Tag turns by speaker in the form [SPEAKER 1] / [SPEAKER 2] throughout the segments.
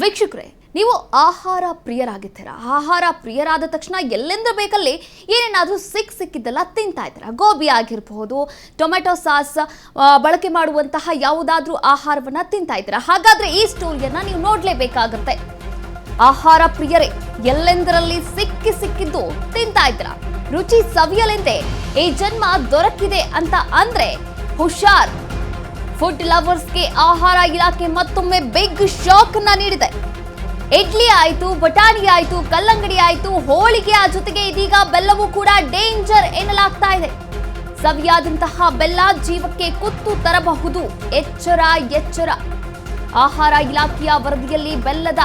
[SPEAKER 1] ವೀಕ್ಷಕರೇ, ನೀವು ಆಹಾರ ಪ್ರಿಯರಾಗಿದ್ದೀರಾ? ಆಹಾರ ಪ್ರಿಯರಾದ ತಕ್ಷಣ ಎಲ್ಲೆಂದ ಬೇಕಲ್ಲಿ ಏನೇನಾದರೂ ಸಿಕ್ಕಿದ್ದೆಲ್ಲ ತಿಂತಾ ಇದ್ದೀರಾ. ಗೋಬಿ ಆಗಿರಬಹುದು, ಟೊಮೆಟೊ ಸಾಸ್ ಬಳಕೆ ಮಾಡುವಂತಹ ಯಾವುದಾದ್ರೂ ಆಹಾರವನ್ನು ತಿಂತಾ ಇದ್ದೀರಾ. ಹಾಗಾದ್ರೆ ಈ ಸ್ಟೋರಿಯನ್ನು ನೀವು ನೋಡಲೇಬೇಕಾಗುತ್ತೆ. ಆಹಾರ ಪ್ರಿಯರೇ, ಎಲ್ಲೆಂದರಲ್ಲಿ ಸಿಕ್ಕಿದ್ದು ತಿಂತಾ ಇದ್ದೀರಾ. ರುಚಿ ಸವಿಯಲೆಂದೇ ಈ ಜನ್ಮ ದೊರಕಿದೆ ಅಂತ ಅಂದ್ರೆ ಹುಷಾರ್. ಫುಡ್ ಲವರ್ಸ್ಗೆ ಆಹಾರ ಇಲಾಖೆ ಮತ್ತೊಮ್ಮೆ ಬಿಗ್ ಶಾಕ್ ಅನ್ನ ನೀಡಿದೆ. ಇಡ್ಲಿ ಆಯ್ತು, ಬಟಾಣಿ ಆಯ್ತು, ಕಲ್ಲಂಗಡಿ ಆಯ್ತು, ಹೋಳಿಗೆ ಜೊತೆಗೆ ಇದೀಗ ಬೆಲ್ಲವೂ ಕೂಡ ಡೇಂಜರ್ ಎನ್ನಲಾಗ್ತಾ ಇದೆ. ಸವಿಯಾದಂತಹ ಬೆಲ್ಲ ಜೀವಕ್ಕೆ ಕುತ್ತು ತರಬಹುದು. ಎಚ್ಚರ ಎಚ್ಚರ. ಆಹಾರ ಇಲಾಖೆಯ ವರದಿಯಲ್ಲಿ ಬೆಲ್ಲದ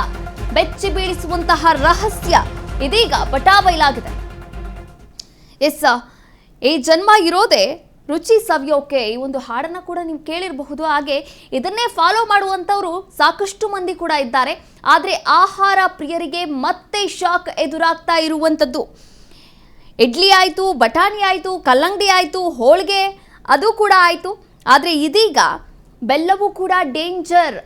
[SPEAKER 1] ಬೆಚ್ಚಿ ಬೀಳಿಸುವಂತಹ ರಹಸ್ಯ ಇದೀಗ ಬಟಾಬೈಲಾಗಿದೆ. ಎಸ್, ಈ ಜನ್ಮ ಇರೋದೇ ರುಚಿ ಸವಿಯೋಕೆ. ಈ ಒಂದು ಹಾಡನ್ನ ಕೂಡ ನೀವು ಕೇಳಿರಬಹುದು. ಹಾಗೆ ಇದನ್ನೇ ಫಾಲೋ ಮಾಡುವಂಥವ್ರು ಸಾಕಷ್ಟು ಮಂದಿ ಕೂಡ ಇದ್ದಾರೆ. ಆದರೆ ಆಹಾರ ಪ್ರಿಯರಿಗೆ ಮತ್ತೆ ಶಾಕ್ ಎದುರಾಗ್ತಾ ಇರುವಂಥದ್ದು. ಇಡ್ಲಿ ಆಯಿತು, ಬಟಾಣಿ ಆಯಿತು, ಕಲ್ಲಂಗಡಿ ಆಯಿತು, ಹೋಳಿಗೆ ಅದು ಕೂಡ ಆಯಿತು. ಆದರೆ ಇದೀಗ ಬೆಲ್ಲವೂ ಕೂಡ ಡೇಂಜರ್.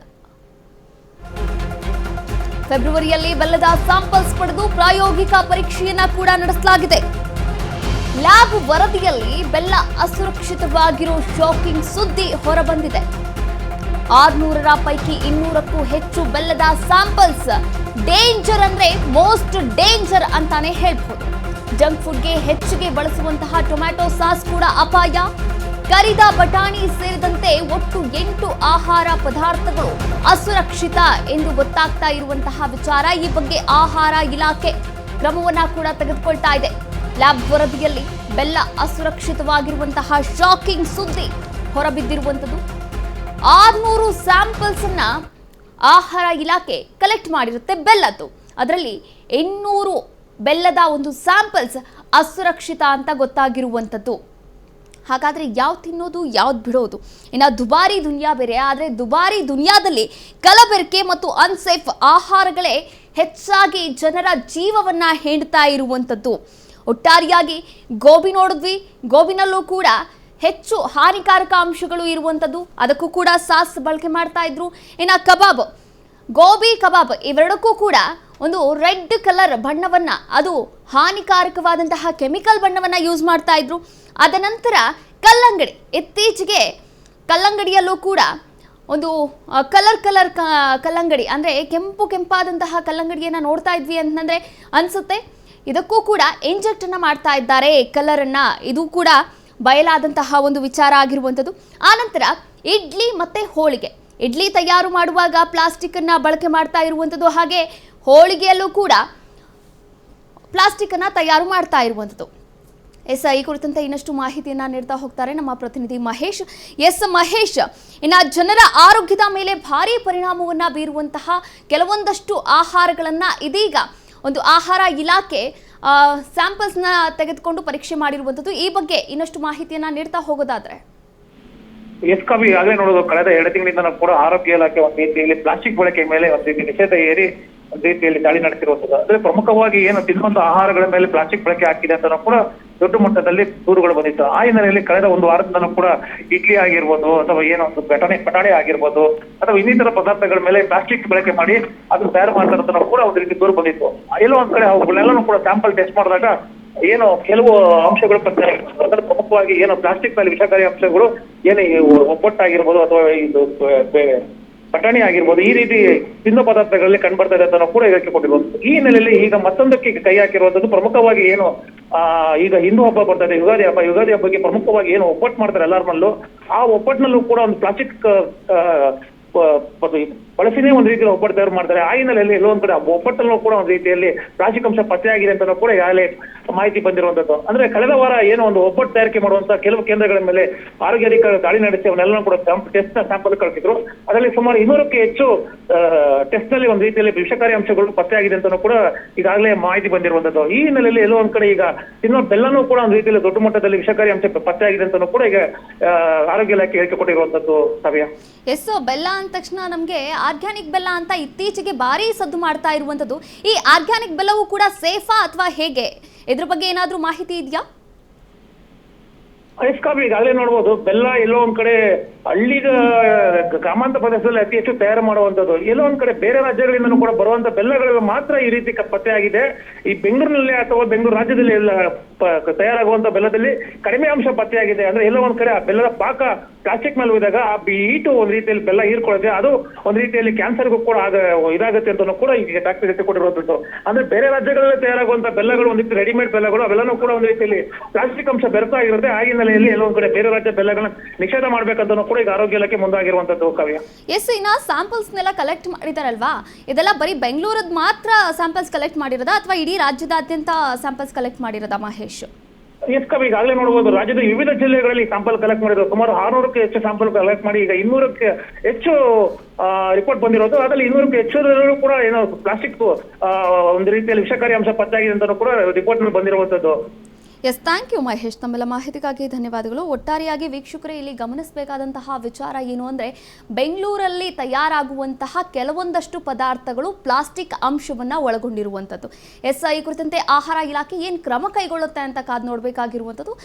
[SPEAKER 1] ಫೆಬ್ರವರಿಯಲ್ಲಿ ಬೆಲ್ಲದ ಸ್ಯಾಂಪಲ್ಸ್ ಪಡೆದು ಪ್ರಾಯೋಗಿಕ ಪರೀಕ್ಷೆಯನ್ನ ಕೂಡ ನಡೆಸಲಾಗಿದೆ. ಲ್ಯಾಬ್ ವರದಿಯಲ್ಲಿ ಬೆಲ್ಲ ಅಸುರಕ್ಷಿತವಾಗಿರೋ ಶಾಕಿಂಗ್ ಸುದ್ದಿ ಹೊರಬಂದಿದೆ. 600ರ ಪೈಕಿ 200ಕ್ಕೂ ಹೆಚ್ಚು ಬೆಲ್ಲದ ಸ್ಯಾಂಪಲ್ಸ್ ಡೇಂಜರ್ ಅಂದ್ರೆ ಮೋಸ್ಟ್ ಡೇಂಜರ್ ಅಂತಾನೆ ಹೇಳ್ಬಹುದು. ಜಂಕ್ ಫುಡ್ಗೆ ಹೆಚ್ಚಿಗೆ ಬಳಸುವಂತಹ ಟೊಮ್ಯಾಟೊ ಸಾಸ್ ಕೂಡ ಅಪಾಯ. ಕರಿದ ಬಟಾಣಿ ಸೇರಿದಂತೆ ಒಟ್ಟು 8 ಆಹಾರ ಪದಾರ್ಥಗಳು ಅಸುರಕ್ಷಿತ ಎಂದು ಗೊತ್ತಾಗ್ತಾ ಇರುವಂತಹ ವಿಚಾರ. ಈ ಬಗ್ಗೆ ಆಹಾರ ಇಲಾಖೆ ಕ್ರಮವನ್ನ ಕೂಡ ತೆಗೆದುಕೊಳ್ತಾ ಇದೆ. ಲ್ಯಾಬ್ ವರದಿಯಲ್ಲಿ ಬೆಲ್ಲ ಅಸುರಕ್ಷಿತವಾಗಿರುವಂತಹ ಶಾಕಿಂಗ್ ಸುದ್ದಿ ಹೊರಬಿದ್ದಿರುವಂಥದ್ದು. 600 ಸ್ಯಾಂಪಲ್ಸ್ ಅನ್ನ ಆಹಾರ ಇಲಾಖೆ ಕಲೆಕ್ಟ್ ಮಾಡಿರುತ್ತೆ ಬೆಲ್ಲದ್ದು. ಅದರಲ್ಲಿ 800 ಬೆಲ್ಲದ ಒಂದು ಸ್ಯಾಂಪಲ್ಸ್ ಅಸುರಕ್ಷಿತ ಅಂತ ಗೊತ್ತಾಗಿರುವಂಥದ್ದು. ಹಾಗಾದರೆ ಯಾವ್ದು ತಿನ್ನೋದು, ಯಾವ್ದು ಬಿಡೋದು? ಇನ್ನು ದುಬಾರಿ ದುನಿಯಾ ಬೇರೆ. ಆದರೆ ದುಬಾರಿ ದುನಿಯಾದಲ್ಲಿ ಕಲಬೆರಕೆ ಮತ್ತು ಅನ್ಸೇಫ್ ಆಹಾರಗಳೇ ಹೆಚ್ಚಾಗಿ ಜನರ ಜೀವವನ್ನ ಹೆಣ್ತಾ ಇರುವಂಥದ್ದು. ಒಟ್ಟಾರೆಯಾಗಿ ಗೋಬಿ ನೋಡಿದ್ವಿ. ಗೋಬಿನಲ್ಲೂ ಕೂಡ ಹೆಚ್ಚು ಹಾನಿಕಾರಕ ಅಂಶಗಳು ಇರುವಂಥದ್ದು. ಅದಕ್ಕೂ ಕೂಡ ಸಾಸ್ ಬಳಕೆ ಮಾಡ್ತಾ ಇದ್ರು. ಇನ್ನು ಕಬಾಬ್, ಗೋಬಿ ಕಬಾಬ್ ಇವೆರಡಕ್ಕೂ ಕೂಡ ಒಂದು ರೆಡ್ ಕಲರ್ ಬಣ್ಣವನ್ನ, ಅದು ಹಾನಿಕಾರಕವಾದಂತಹ ಕೆಮಿಕಲ್ ಬಣ್ಣವನ್ನ ಯೂಸ್ ಮಾಡ್ತಾ ಇದ್ರು. ಅದ ನಂತರ ಕಲ್ಲಂಗಡಿ, ಇತ್ತೀಚೆಗೆ ಕಲ್ಲಂಗಡಿಯಲ್ಲೂ ಕೂಡ ಒಂದು ಕಲರ್ ಕಲ್ಲಂಗಡಿ ಅಂದರೆ ಕೆಂಪಾದಂತಹ ಕಲ್ಲಂಗಡಿಯನ್ನು ನೋಡ್ತಾ ಇದ್ವಿ ಅಂತಂದರೆ ಅನಿಸುತ್ತೆ. ಇದಕ್ಕೂ ಕೂಡ ಇಂಜೆಕ್ಟ್ ಅನ್ನ ಮಾಡ್ತಾ ಇದ್ದಾರೆ ಕಲರನ್ನು. ಇದು ಕೂಡ ಬಯಲಾದಂತಹ ಒಂದು ವಿಚಾರ ಆಗಿರುವಂಥದ್ದು. ಆನಂತರ ಇಡ್ಲಿ ಮತ್ತು ಹೋಳಿಗೆ. ಇಡ್ಲಿ ತಯಾರು ಮಾಡುವಾಗ ಪ್ಲಾಸ್ಟಿಕ್ ಅನ್ನ ಬಳಕೆ ಮಾಡ್ತಾ ಇರುವಂಥದ್ದು. ಹಾಗೆ ಹೋಳಿಗೆಯಲ್ಲೂ ಕೂಡ ಪ್ಲಾಸ್ಟಿಕ್ ಅನ್ನ ತಯಾರು ಮಾಡ್ತಾ ಇರುವಂಥದ್ದು. ಎಸ್, ಈ ಕುರಿತಂತೆ ಇನ್ನಷ್ಟು ಮಾಹಿತಿಯನ್ನ ನೀಡ್ತಾ ಹೋಗ್ತಾರೆ ನಮ್ಮ ಪ್ರತಿನಿಧಿ ಮಹೇಶ್. ಎಸ್ ಮಹೇಶ್, ಇನ್ನು ಜನರ ಆರೋಗ್ಯದ ಮೇಲೆ ಭಾರಿ ಪರಿಣಾಮವನ್ನ ಬೀರುವಂತಹ ಕೆಲವೊಂದಷ್ಟು ಆಹಾರಗಳನ್ನ ಇದೀಗ ಒಂದು ಆಹಾರ ಇಲಾಖೆ ಸ್ಯಾಂಪಲ್ಸ್ನ ತೆಗೆದುಕೊಂಡು ಪರೀಕ್ಷೆ ಮಾಡಿರುವಂಥದ್ದು. ಈ ಬಗ್ಗೆ ಇನ್ನಷ್ಟು ಮಾಹಿತಿಯನ್ನ ನೀಡ್ತಾ ಹೋಗೋದಾದ್ರೆ.
[SPEAKER 2] ಎಸ್ ಕವಿ, ಆಗಲೇ ನೋಡೋದು, ಕಳೆದ 2 ತಿಂಗಳಿಂದ ಕೂಡ ಆರೋಗ್ಯ ಇಲಾಖೆ ಒಂದು ರೀತಿಯಲ್ಲಿ ಪ್ಲಾಸ್ಟಿಕ್ ಬಳಕೆ ಮೇಲೆ ಒಂದು ರೀತಿ ನಿಷೇಧ ಏರಿ ಒಂದು ರೀತಿಯಲ್ಲಿ ದಾಳಿ ನಡೆಸಿರುವಂಥದ್ದು. ಅಂದ್ರೆ ಪ್ರಮುಖವಾಗಿ ಏನು ತಿನ್ನುವಂತ ಆಹಾರಗಳ ಮೇಲೆ ಪ್ಲಾಸ್ಟಿಕ್ ಬಳಕೆ ಆಗ್ತಿದೆ ಅಂತ ಕೂಡ ದೊಡ್ಡ ಮಟ್ಟದಲ್ಲಿ ದೂರುಗಳು ಬಂದಿತ್ತು. ಆ ಹಿನ್ನೆಲೆಯಲ್ಲಿ ಕಳೆದ ಒಂದು ವಾರದಿಂದ ಕೂಡ ಇಡ್ಲಿ ಆಗಿರ್ಬೋದು ಅಥವಾ ಏನೋ ಒಂದು ಬಟಾಣಿ ಆಗಿರ್ಬೋದು ಅಥವಾ ಇನ್ನಿತರ ಪದಾರ್ಥಗಳ ಮೇಲೆ ಪ್ಲಾಸ್ಟಿಕ್ ಬಳಕೆ ಮಾಡಿ ಅದನ್ನು ತಯಾರು ಮಾಡ್ತಾರಂತ ಕೂಡ ಒಂದು ರೀತಿ ದೂರು ಬಂದಿತ್ತು. ಎಲ್ಲೋ ಒಂದ್ ಕಡೆ ಅವುಗಳನ್ನೆಲ್ಲನೂ ಕೂಡ ಸ್ಯಾಂಪಲ್ ಟೆಸ್ಟ್ ಮಾಡಿದಾಗ ಏನು ಕೆಲವು ಅಂಶಗಳು ಪತ್ತೆ ಅಂದ್ರೆ ಪ್ರಮುಖವಾಗಿ ಏನು ಪ್ಲಾಸ್ಟಿಕ್ ನಲ್ಲಿ ವಿಷಕಾರಿ ಅಂಶಗಳು ಏನು ಒಬ್ಬಟ್ಟಾಗಿರ್ಬೋದು ಅಥವಾ ಇದು ಬಟಾಣಿ ಆಗಿರ್ಬೋದು, ಈ ರೀತಿ ತಿನ್ನೋ ಪದಾರ್ಥಗಳಲ್ಲಿ ಕಂಡು ಬರ್ತಾ ಇದೆ ಅಂತ ಕೂಡ ಇದಕ್ಕೆ ಕೊಟ್ಟಿರುವಂಥದ್ದು. ಈ ಹಿನ್ನೆಲೆಯಲ್ಲಿ ಈಗ ಮತ್ತೊಂದಕ್ಕೆ ಕೈ ಹಾಕಿರುವಂಥದ್ದು ಪ್ರಮುಖವಾಗಿ ಏನು ಈಗ ಹಿಂದೂ ಹಬ್ಬ ಬರ್ತಾ ಇದೆ, ಯುಗಾದಿ ಹಬ್ಬ. ಯುಗಾದಿ ಹಬ್ಬಕ್ಕೆ ಪ್ರಮುಖವಾಗಿ ಏನು ಒಬ್ಬಟ್ಟು ಮಾಡ್ತಾರೆ ಎಲ್ಲಾರ್ನಲ್ಲೂ, ಆ ಒಬ್ಬಟ್ಟಿನಲ್ಲೂ ಕೂಡ ಒಂದು ಪ್ಲಾಸ್ಟಿಕ್ ಬಳಸಿನೇ ಒಂದು ರೀತಿಯಲ್ಲಿ ಒಬ್ಬಟ್ಟು ತಯಾರು ಮಾಡ್ತಾರೆ. ಆ ಹಿನ್ನೆಲೆಯಲ್ಲಿ ಎಲ್ಲೊಂದ್ ಕಡೆ ಒಬ್ಬಟ್ಟಲ್ಲೂ ಕೂಡ ಒಂದು ರೀತಿಯಲ್ಲಿ ಪ್ಲಾಸ್ಟಿಕ್ ಅಂಶ ಪತ್ತೆಯಾಗಿದೆ ಅಂತ ಕೂಡ ಈಗಾಗಲೇ ಮಾಹಿತಿ ಬಂದಿರುವಂತದ್ದು. ಅಂದ್ರೆ ಕಳೆದ ವಾರ ಏನು ಒಂದು ಒಬ್ಬಟ್ಟು ತಯಾರಿಕೆ ಮಾಡುವಂತಹ ಕೆಲವು ಕೇಂದ್ರಗಳ ಮೇಲೆ ಆರೋಗ್ಯ ಅಧಿಕಾರಿಗಳು ದಾಳಿ ನಡೆಸಿ ಅವನ್ನೆಲ್ಲ ಕೂಡ ಟೆಸ್ಟ್ ಸ್ಯಾಂಪಲ್ ಕಳಿಸಿದ್ರು. ಅದರಲ್ಲಿ ಸುಮಾರು 200ಕ್ಕೂ ಹೆಚ್ಚು ಟೆಸ್ಟ್ ನಲ್ಲಿ ಒಂದು ರೀತಿಯಲ್ಲಿ ವಿಷಕಾರಿ ಅಂಶಗಳು ಪತ್ತೆಯಾಗಿದೆ ಅಂತ ಕೂಡ ಈಗಾಗಲೇ ಮಾಹಿತಿ ಬಂದಿರುವಂತದ್ದು. ಈ ಹಿನ್ನೆಲೆಯಲ್ಲಿ ಎಲ್ಲೋ ಒಂದ್ ಕಡೆ ಈಗ ತಿನ್ನೋ ಬೆಲ್ಲನೂ ಕೂಡ ಒಂದು ರೀತಿಯಲ್ಲಿ ದೊಡ್ಡ ಮಟ್ಟದಲ್ಲಿ ವಿಷಕಾರಿ ಅಂಶ ಪತ್ತೆಯಾಗಿದೆ ಅಂತ ಕೂಡ ಈಗ ಆರೋಗ್ಯ ಇಲಾಖೆ ಹೇಳಿಕೆ ಕೊಟ್ಟಿರುವಂತದ್ದು. ಸಭೆಯ
[SPEAKER 1] ಎಸ್, ಬೆಲ್ಲ ಅಂದ ತಕ್ಷಣ ನಮಗೆ ಆರ್ಗ್ಯಾನಿಕ್ ಬೆಲ್ಲ ಅಂತ ಇತ್ತೀಚೆಗೆ ಭಾರಿ ಸದ್ದು ಮಾಡ್ತಾ ಇರುವಂಥದ್ದು. ಈ ಆರ್ಗ್ಯಾನಿಕ್ ಬೆಲ್ಲವೂ ಕೂಡ ಸೇಫಾ ಅಥವಾ ಹೇಗೆ? ಇದ್ರ ಬಗ್ಗೆ ಏನಾದ್ರೂ ಮಾಹಿತಿ ಇದೆಯಾ?
[SPEAKER 2] ಐಸ್ ಕಾಫಿ ಈಗಾಗಲೇ ನೋಡ್ಬೋದು, ಬೆಲ್ಲ ಎಲ್ಲೋ ಒಂದ್ ಕಡೆ ಹಳ್ಳಿಗ ಗ್ರಾಮಾಂತರ ಪ್ರದೇಶದಲ್ಲಿ ಅತಿ ಹೆಚ್ಚು ತಯಾರು ಮಾಡುವಂತದ್ದು. ಎಲ್ಲೋ ಒಂದ್ ಕಡೆ ಬೇರೆ ರಾಜ್ಯಗಳಿಂದನೂ ಕೂಡ ಬರುವಂತ ಬೆಲ್ಲಗಳು ಮಾತ್ರ ಈ ರೀತಿ ಪತ್ತೆಯಾಗಿದೆ. ಈ ಬೆಂಗಳೂರಿನಲ್ಲಿ ಅಥವಾ ಬೆಂಗಳೂರು ರಾಜ್ಯದಲ್ಲಿ ಎಲ್ಲ ತಯಾರಾಗುವಂತ ಬೆಲ್ಲದಲ್ಲಿ ಕಡಿಮೆ ಅಂಶ ಪತ್ತೆಯಾಗಿದೆ. ಅಂದ್ರೆ ಎಲ್ಲೋ ಒಂದ್ ಕಡೆ ಆ ಬೆಲ್ಲದ ಪಾಕ ಪ್ಲಾಸ್ಟಿಕ್ ಮೇಲೆ ಹೋದಾಗ ಆ ಹೀಟು ಒಂದ್ ರೀತಿಯಲ್ಲಿ ಬೆಲ್ಲ ಹೀರ್ಕೊಳ್ಳುತ್ತೆ, ಅದು ಒಂದ್ ರೀತಿಯಲ್ಲಿ ಕ್ಯಾನ್ಸರ್ಗೂ ಕೂಡ ಇದಾಗುತ್ತೆ ಅಂತ ಕೂಡ ಈಗ ಡಾಕ್ಟರ್ ಜೊತೆ ಕೊಟ್ಟಿರುವಂತದ್ದು. ಅಂದ್ರೆ ಬೇರೆ ರಾಜ್ಯಗಳಲ್ಲಿ ತಯಾರಾಗುವಂತ ಬೆಲ್ಲಗಳು ಒಂದ್ ರೀತಿ ರೆಡಿಮೇಡ್ ಬೆಲ್ಲಗಳು ಅವೆಲ್ಲನೂ ಕೂಡ ಒಂದ್ ರೀತಿಯಲ್ಲಿ ಪ್ಲಾಸ್ಟಿಕ್ ಅಂಶ ಬೆರೆತಾ ಇರುತ್ತೆ. ಆ ಹಿನ್ನೆಲೆಯಲ್ಲಿ ಎಲ್ಲೋ ಒಂದ್ ಕಡೆ ಬೇರೆ ರಾಜ್ಯ ಬೆಲ್ಲಗಳನ್ನ ನಿಷೇಧ ಮಾಡ್ಬೇಕಂತ ಕೂಡ ಈಗ ಆರೋಗ್ಯ ಇಲಾಖೆ ಮುಂದಾಗಿರುವಂತದ್ದು. ಕಾವ್ಯ,
[SPEAKER 1] ಎಸ್, ಇನ್ನ ಸ್ಯಾಂಪಲ್ಸ್ನೆಲ್ಲ ಕಲೆಕ್ಟ್ ಮಾಡಿದಾರಲ್ವಾ, ಇದೆಲ್ಲ ಬರೀ ಬೆಂಗಳೂರದ್ ಮಾತ್ರ ಸ್ಯಾಂಪಲ್ಸ್ ಕಲೆಕ್ಟ್ ಮಾಡಿರೋದಾ ಅಥವಾ ಇಡೀ ರಾಜ್ಯದಾದ್ಯಂತ ಸ್ಯಾಂಪಲ್ಸ್ ಕಲೆಕ್ಟ್ ಮಾಡಿರೋದಾ ಮಹೇಶ್?
[SPEAKER 2] ಎಸ್ ಕವಿ, ಈಗಾಗಲೇ ನೋಡಬಹುದು ರಾಜ್ಯದ ವಿವಿಧ ಜಿಲ್ಲೆಗಳಲ್ಲಿ ಸ್ಯಾಂಪಲ್ ಕಲೆಕ್ಟ್ ಮಾಡಿದ್ರು. ಸುಮಾರು 600ಕ್ಕೂ ಹೆಚ್ಚು ಸ್ಯಾಂಪಲ್ ಕಲೆಕ್ಟ್ ಮಾಡಿ ಈಗ 200ಕ್ಕೆ ಹೆಚ್ಚು ರಿಪೋರ್ಟ್ ಬಂದಿರೋದು. ಅದರಲ್ಲಿ 200ಕ್ಕೂ ಹೆಚ್ಚು ಕೂಡ ಏನೋ ಪ್ಲಾಸ್ಟಿಕ್ ಒಂದು ರೀತಿಯಲ್ಲಿ ವಿಷಕಾರಿ ಅಂಶ ಪತ್ತೆಯಾಗಿದೆ ಅಂತ ಕೂಡ ರಿಪೋರ್ಟ್ ನಲ್ಲಿ ಬಂದಿರುವಂತದ್ದು.
[SPEAKER 1] ಎಸ್, ಥ್ಯಾಂಕ್ ಯು ಮಹೇಶ್, ತಮ್ಮೆಲ್ಲ ಮಾಹಿತಿಗಾಗಿ ಧನ್ಯವಾದಗಳು. ಒಟ್ಟಾರೆಯಾಗಿ ವೀಕ್ಷಕರೇ, ಇಲ್ಲಿ ಗಮನಿಸಬೇಕಾದಂತಹ ವಿಚಾರ ಏನು ಅಂದರೆ, ಬೆಂಗಳೂರಲ್ಲಿ ತಯಾರಾಗುವಂತಹ ಕೆಲವೊಂದಷ್ಟು ಪದಾರ್ಥಗಳು ಪ್ಲಾಸ್ಟಿಕ್ ಅಂಶವನ್ನು ಒಳಗೊಂಡಿರುವಂಥದ್ದು. ಎಸ್, ಈ ಕುರಿತಂತೆ ಆಹಾರ ಇಲಾಖೆ ಏನು ಕ್ರಮ ಕೈಗೊಳ್ಳುತ್ತೆ ಅಂತ ಕಾದು ನೋಡಬೇಕಾಗಿರುವಂಥದ್ದು.